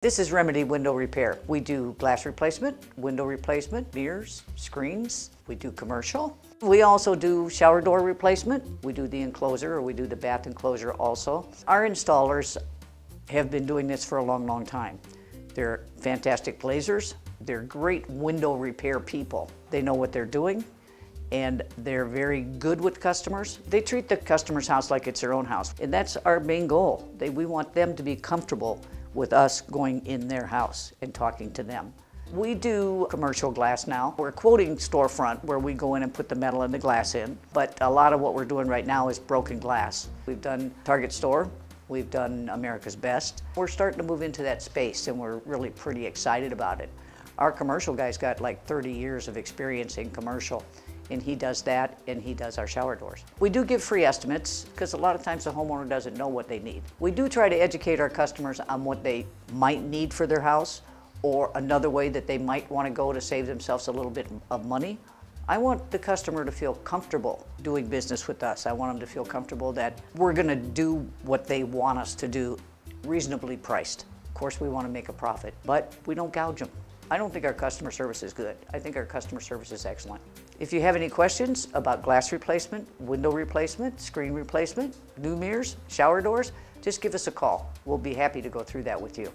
This is Remedy Window Repair. We do glass replacement, window replacement, mirrors, screens. We do commercial. We also do shower door replacement. We do the enclosure, or we do the bath enclosure also. Our installers have been doing this for a long, long time. They're fantastic glazers. They're great window repair people. They know what they're doing, and they're very good with customers. They treat the customer's house like it's their own house, and that's our main goal. We want them to be comfortable with us going in their house and talking to them. We do commercial glass now. We're quoting storefront, where we go in and put the metal and the glass in, but a lot of what we're doing right now is broken glass. We've done Target Store, we've done America's Best. We're starting to move into that space, and we're really pretty excited about it. Our commercial guy's got like 30 years of experience in commercial, and he does that, and he does our shower doors. We do give free estimates, because a lot of times the homeowner doesn't know what they need. We do try to educate our customers on what they might need for their house, or another way that they might want to go to save themselves a little bit of money. I want the customer to feel comfortable doing business with us. I want them to feel comfortable that we're going to do what they want us to do, reasonably priced. Of course, we want to make a profit, but we don't gouge them. I don't think our customer service is good. I think our customer service is excellent. If you have any questions about glass replacement, window replacement, screen replacement, new mirrors, shower doors, just give us a call. We'll be happy to go through that with you.